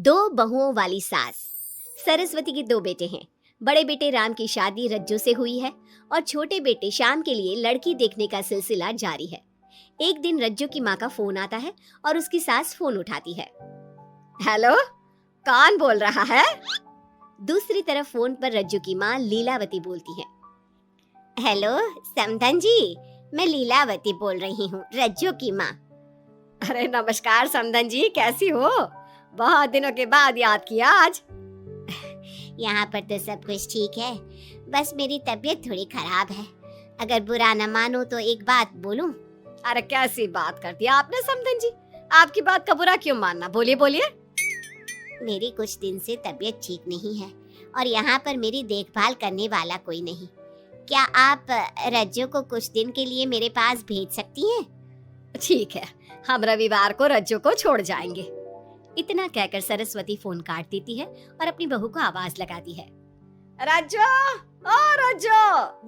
दो बहुओं वाली सास। सरस्वती के दो बेटे हैं। बड़े बेटे राम की शादी रज्जू से हुई है और छोटे बेटे श्याम के लिए लड़की देखने का सिलसिला जारी है। एक दिन रज्जू की माँ का फोन आता है और उसकी सास फोन उठाती है। हेलो, कौन बोल रहा है? दूसरी तरफ फोन पर रज्जू की माँ लीलावती बोलती है। हेलो समधन जी, मैं लीलावती बोल रही हूँ, रज्जू की माँ। अरे नमस्कार समधन जी, कैसी हो? बहुत दिनों के बाद याद किया आज। यहाँ पर तो सब कुछ ठीक है, बस मेरी तबीयत थोड़ी खराब है। अगर बुरा न मानो तो एक बात बोलूं? अरे कैसी बात कर दिया आपने समधन जी, आपकी बात का बुरा क्यों मानना, बोलिए बोलिए। मेरी कुछ दिन से तबीयत ठीक नहीं है और यहाँ पर मेरी देखभाल करने वाला कोई नहीं। क्या आप रज्जू को कुछ दिन के लिए मेरे पास भेज सकती हैं? ठीक है, हम रविवार को रज्जू को छोड़ जाएंगे। इतना कहकर सरस्वती फोन काट देती है और अपनी बहू को आवाज लगाती है। रज्जू, ओ रज्जू,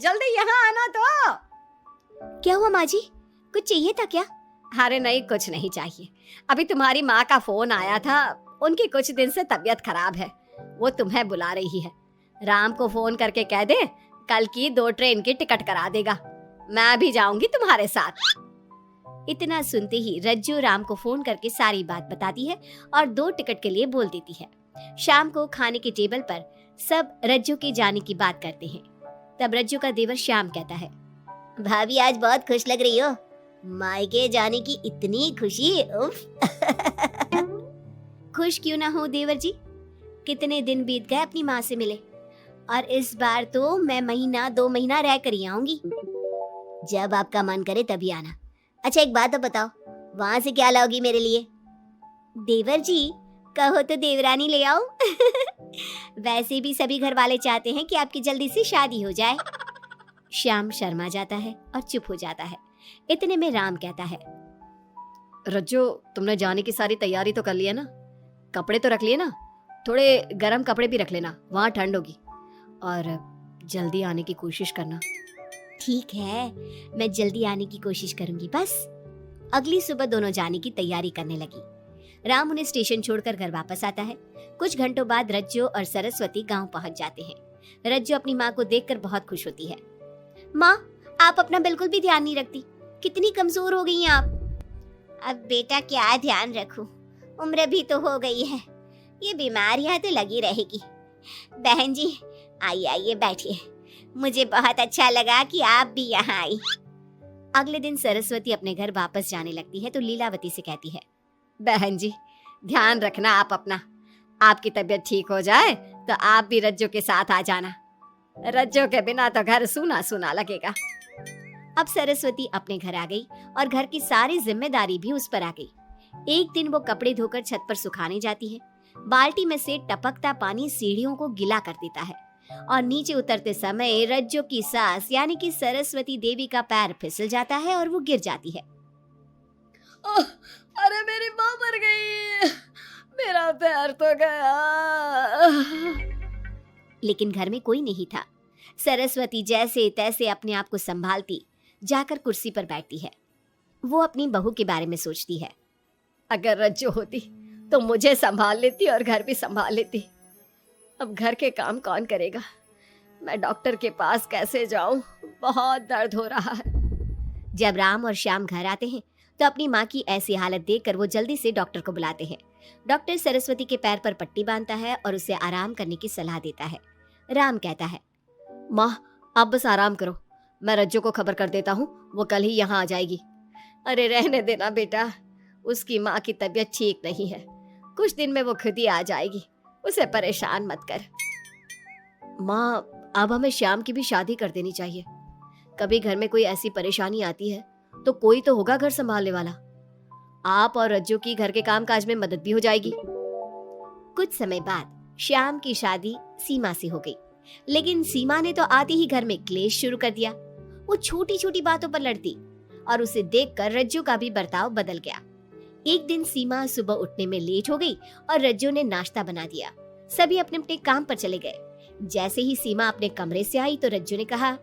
जल्दी यहाँ आना तो। क्या हुआ माँ जी, कुछ चाहिए था क्या? अरे नहीं, कुछ नहीं चाहिए। अभी तुम्हारी माँ का फोन आया था, उनकी कुछ दिन से तबीयत खराब है, वो तुम्हें बुला रही है। राम को फोन करके कह दे कल की 2 ट्रेन की टिकट करा देगा, मैं भी जाऊंगी तुम्हारे साथ। इतना सुनते ही रज्जू राम को फोन करके सारी बात बताती है और 2 टिकट के लिए बोल देती है। शाम को खाने के टेबल पर सब रज्जू के जाने की बात करते हैं। तब रज्जू का देवर श्याम कहता है, भाभी आज बहुत खुश लग रही हो, मायके जाने की इतनी खुशी। उफ। खुश क्यों ना हो देवर जी, कितने दिन बीत गए अपनी माँ से मिले, और इस बार तो मैं महीना 2 महीना रह कर ही आऊंगी। जब आपका मन करे तभी आना। अच्छा एक बात तो बताओ, वहां से क्या लाओगी मेरे लिए? देवर जी कहो तो देवरानी ले आओ। वैसे भी सभी घर वाले चाहते हैं कि आपकी जल्दी से शादी हो जाए। श्याम शर्मा जाता है और चुप हो जाता है। इतने में राम कहता है, रज्जू तुमने जाने की सारी तैयारी तो कर ली है ना? कपड़े तो रख लिए ना? थोड़े गर्म कपड़े भी रख लेना, वहां ठंड होगी, और जल्दी आने की कोशिश करना। ठीक है, मैं जल्दी आने की कोशिश करूंगी बस। अगली सुबह दोनों जाने की तैयारी करने लगी। राम उन्हें स्टेशन छोड़कर घर वापस आता है। कुछ घंटों बाद रज्जू और सरस्वती गांव पहुंच जाते हैं। रज्जू अपनी माँ को देखकर बहुत खुश होती है। माँ, आप अपना बिल्कुल भी ध्यान नहीं रखती, कितनी कमजोर हो गई हैं आप। अब बेटा क्या ध्यान रखूं, उम्र भी तो हो गई है, ये बीमारियां तो लगी रहेगी। बहन जी आइए आइए बैठिए, मुझे बहुत अच्छा लगा कि आप भी यहाँ आई। अगले दिन सरस्वती अपने घर वापस जाने लगती है तो लीलावती से कहती है, बहन जी ध्यान रखना आप अपना, आपकी तबीयत ठीक हो जाए तो आप भी रज्जू के साथ आ जाना, रज्जू के बिना तो घर सूना सूना लगेगा। अब सरस्वती अपने घर आ गई और घर की सारी जिम्मेदारी भी उस पर आ गई। एक दिन वो कपड़े धोकर छत पर सुखाने जाती है। बाल्टी में से टपकता पानी सीढ़ियों को गीला कर देता है और नीचे उतरते समय रज्जू की सास यानी कि सरस्वती देवी का पैर फिसल जाता है और वो गिर जाती है। अरे मेरी माँ मर गई, मेरा पैर तो गया। लेकिन घर में कोई नहीं था। सरस्वती जैसे तैसे अपने आप को संभालती जाकर कुर्सी पर बैठती है। वो अपनी बहू के बारे में सोचती है, अगर रज्जू होती तो मुझे संभाल लेती और घर भी संभाल लेती। अब घर के काम कौन करेगा, मैं डॉक्टर के पास कैसे जाऊं, बहुत दर्द हो रहा है। जब राम और श्याम घर आते हैं तो अपनी माँ की ऐसी हालत देखकर वो जल्दी से डॉक्टर को बुलाते हैं। डॉक्टर सरस्वती के पैर पर पट्टी बांधता है और उसे आराम करने की सलाह देता है। राम कहता है, माँ आप बस आराम करो, मैं रज्जू को खबर कर देता हूँ, वो कल ही यहाँ आ जाएगी। अरे रहने देना बेटा, उसकी माँ की तबीयत ठीक नहीं है, कुछ दिन में वो खुद ही आ जाएगी, उसे परेशान मत कर। माँ अब हमें श्याम की भी शादी कर देनी चाहिए, कभी घर में कोई ऐसी परेशानी आती है तो कोई तो होगा घर संभालने वाला, आप और रज्जू की घर के कामकाज में मदद भी हो जाएगी। कुछ समय बाद श्याम की शादी सीमा से हो गई, लेकिन सीमा ने तो आते ही घर में क्लेश शुरू कर दिया। वो छोटी छोटी बातों पर लड़ती और उसे देखकर रज्जू का भी बर्ताव बदल गया। एक दिन सीमा सुबह उठने में लेट हो गई और रज्जू ने नाश्ता बना दिया। सभी अपने अपने काम पर चले गए। जैसे ही सीमा अपने कमरे से आई तो रज्जू ने कहा,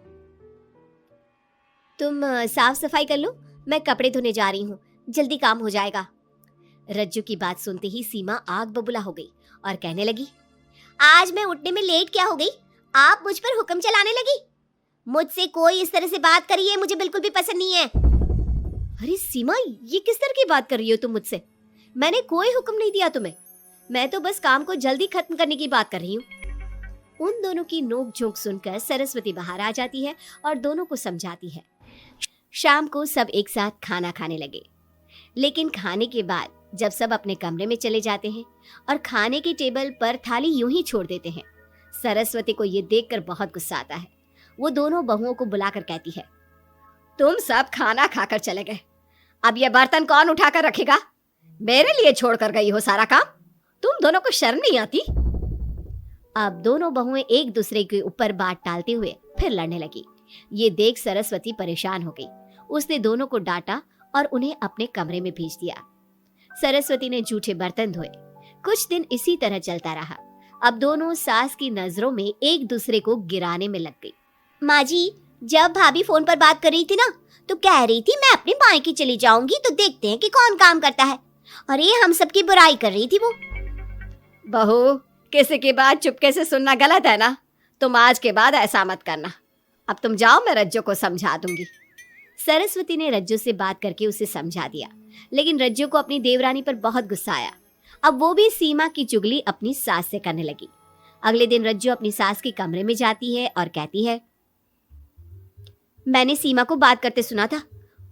तुम साफ सफाई कर लो, मैं कपड़े धोने जा रही हूँ, जल्दी काम हो जाएगा। रज्जू की बात सुनते ही सीमा आग बबूला हो गई और कहने लगी, आज मैं उठने में लेट क्या हो गई? आप मुझ पर हुक्म चलाने लगी। मुझसे कोई इस तरह से बात करी है मुझे बिल्कुल भी पसंद नहीं है। अरे सीमा, ये किस तरह की बात कर रही हो तुम मुझसे? मैंने कोई हुक्म नहीं दिया तुम्हें। मैं तो बस काम को जल्दी खत्म करने की बात कर रही हूँ। उन दोनों की नोक झोंक सुनकर सरस्वती बाहर आ जाती है और दोनों को समझाती है। शाम को सब एक साथ खाना खाने लगे, लेकिन खाने के बाद जब सब अपने कमरे में चले जाते हैं और खाने की टेबल पर थाली यूं ही छोड़ देते हैं, सरस्वती को ये देखकर बहुत गुस्सा आता है। वो दोनों बहुओं को बुलाकर कहती है, तुम सब खाना खाकर चले गए, अब ये बर्तन कौन उठाकर रखेगा? मेरे लिए छोड़कर गई हो सारा काम। तुम दोनों को शर्म नहीं आती? अब दोनों बहुएं एक दूसरे के ऊपर बात टालते हुए फिर लड़ने लगी। ये देख सरस्वती परेशान हो गई। उसने दोनों को डांटा और उन्हें अपने कमरे में भेज दिया। सरस्वती ने जूठे बर्तन धोए। कुछ दिन इसी तरह चलता रहा। अब दोनों सास की नजरों में एक दूसरे को गिराने में लग गई। माँ जी, जब भाभी फोन पर बात कर रही थी ना, तो कह रही थी मैं अपने मायके चली जाऊंगी तो देखते हैं कि कौन काम करता है। और ये हम सबकी बुराई कर रही थी वो। बहू, किसी की बात चुपके से सुनना गलत है ना। तुम आज के बाद ऐसा मत करना। अब तुम जाओ, मैं रज्जू को समझा दूंगी। सरस्वती ने रज्जू से बात करके उसे समझा दिया, लेकिन रज्जू को अपनी देवरानी पर बहुत गुस्सा आया। अब वो भी सीमा की चुगली अपनी सास से करने लगी। अगले दिन रज्जू अपनी सास के कमरे में जाती है और कहती है, मैंने सीमा को बात करते सुना था।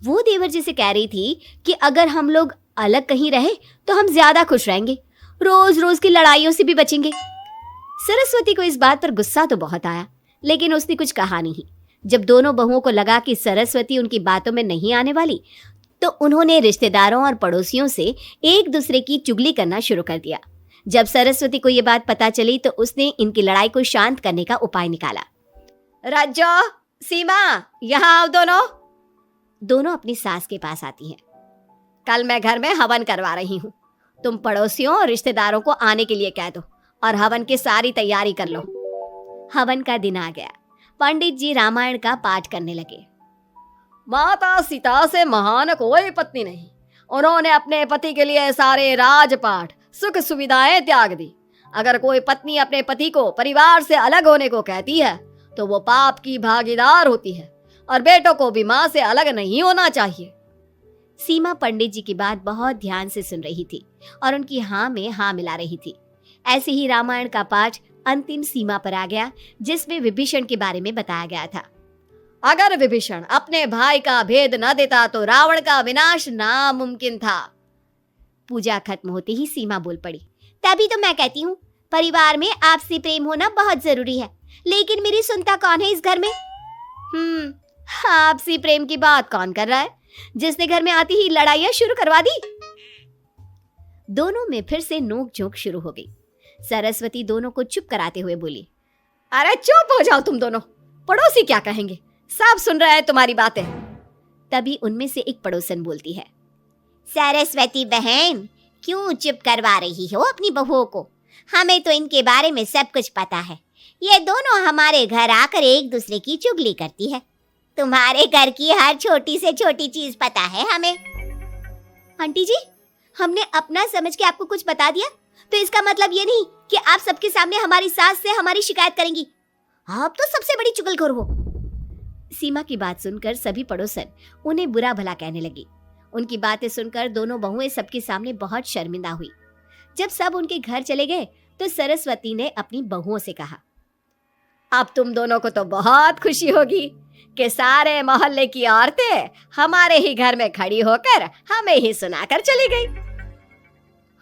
वो देवर जी से कह रही थी कि अगर हम लोग अलग कहीं रहे तो हम ज्यादा खुश रहेंगे, रोज रोज की लड़ाइयों से भी बचेंगे। सरस्वती को इस बात पर गुस्सा तो बहुत आया, लेकिन उसने कुछ कहा नहीं। जब दोनों बहुओं को लगा कि सरस्वती उनकी बातों में नहीं आने वाली, तो उन्होंने रिश्तेदारों और पड़ोसियों से एक दूसरे की चुगली करना शुरू कर दिया। जब सरस्वती को ये बात पता चली तो उसने इनकी लड़ाई को शांत करने का उपाय निकाला। रज्जो, सीमा, यहाँ आओ दोनों। दोनों अपनी सास के पास आती हैं। कल मैं घर में हवन करवा रही हूँ। तुम पड़ोसियों और रिश्तेदारों को आने के लिए कह दो और हवन की सारी तैयारी कर लो। हवन का दिन आ गया। पंडित जी रामायण का पाठ करने लगे। माता सीता से महान कोई पत्नी नहीं। उन्होंने अपने पति के लिए सारे राजपाट, सुख सुविधाएं त्याग दी। अगर कोई पत्नी अपने पति को परिवार से अलग होने को कहती है तो वो पाप की भागीदार होती है, और बेटों को भी मां से अलग नहीं होना चाहिए। सीमा पंडित जी की बात बहुत ध्यान से सुन रही थी और उनकी हाँ में हाँ मिला रही थी। ऐसे ही रामायण का पाठ अंतिम सीमा पर आ गया, जिसमें विभीषण के बारे में बताया गया था। अगर विभीषण अपने भाई का भेद न देता तो रावण का विनाश नामुमकिन था। पूजा खत्म होते ही सीमा बोल पड़ी, तभी तो मैं कहती हूँ परिवार में आपसी प्रेम होना बहुत जरूरी है, लेकिन मेरी सुनता कौन है इस घर में? आपसी प्रेम की बात कौन कर रहा है, जिसने घर में आती ही लड़ाइयां शुरू करवा दी? दोनों में फिर से नोक झोंक शुरू हो गई। सरस्वती दोनों को चुप कराते हुए बोली, अरे चुप हो जाओ तुम दोनों, पड़ोसी क्या कहेंगे, सब सुन रहे हैं तुम्हारी बातें। तभी उनमें से एक पड़ोसन बोलती है, सरस्वती बहन, क्यों चुप करवा रही हो अपनी बहुओं को? हमें तो इनके बारे में सब कुछ पता है। ये दोनों हमारे घर आकर एक दूसरे की चुगली करती है। तुम्हारे घर की हर छोटी से छोटी चीज पता है हमें। आंटी जी, हमने अपना समझ के आपको कुछ बता दिया तो इसका मतलब ये नहीं कि आप सबके सामने हमारी सास से हमारी शिकायत करेंगी। आप तो सबसे बड़ी चुगलखोर हो। सीमा की बात सुनकर सभी पड़ोसन उन्हें बुरा भला कहने लगी। उनकी बातें सुनकर दोनों बहुएं सबके सामने बहुत शर्मिंदा हुई। जब सब उनके घर चले गए तो सरस्वती ने अपनी बहुओं से कहा, अब तुम दोनों को तो बहुत खुशी होगी कि सारे मोहल्ले की औरतें हमारे ही घर में खड़ी होकर हमें ही सुनाकर चली गई।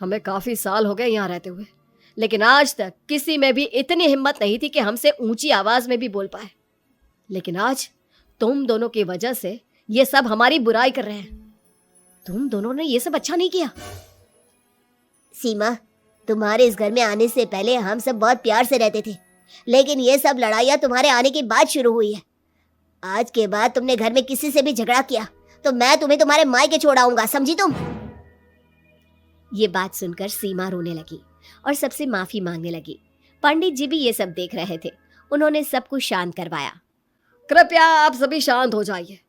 हमें काफी साल हो गए यहाँ रहते हुए, लेकिन आज तक किसी में भी इतनी हिम्मत नहीं थी कि हमसे ऊंची आवाज में भी बोल पाए। लेकिन आज तुम दोनों की वजह से ये सब हमारी बुराई कर रहे हैं। तुम दोनों ने ये सब अच्छा नहीं किया। सीमा, तुम्हारे इस घर में आने से पहले हम सब बहुत प्यार से रहते थे, लेकिन ये सब लड़ाइयाँ तुम्हारे आने के बाद शुरू हुई है। आज के बाद तुमने घर में किसी से भी झगड़ा किया तो मैं तुम्हें तुम्हारे मायके छोड़ाऊंगा, समझी तुम? ये बात सुनकर सीमा रोने लगी और सबसे माफी मांगने लगी। पंडित जी भी ये सब देख रहे थे। उन्होंने सबको शांत करवाया। कृपया आप सभी शांत हो जाइए,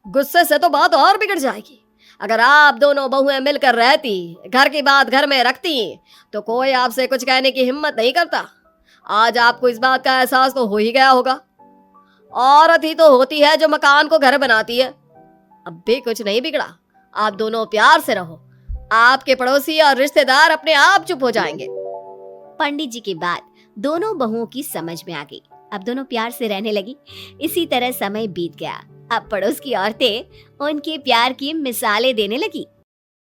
गुस्से से तो बात और बिगड़ जाएगी। अगर आप दोनों बहुएं मिलकर रहती, घर की बात घर में रखती, तो कोई आपसे कुछ कहने की हिम्मत नहीं करता। आज आपको इस बात का एहसास तो हो ही गया होगा। औरत ही तो होती है जो मकान को घर बनाती है। अब भी कुछ नहीं बिगड़ा, आप दोनों प्यार से रहो, आपके पड़ोसी और रिश्तेदार अपने आप चुप हो जाएंगे। पंडित जी की बात दोनों बहुओं की समझ में आ गई। अब दोनों प्यार से रहने लगी। इसी तरह समय बीत गया। अब पड़ोस की औरतें उनके प्यार की मिसालें देने लगी।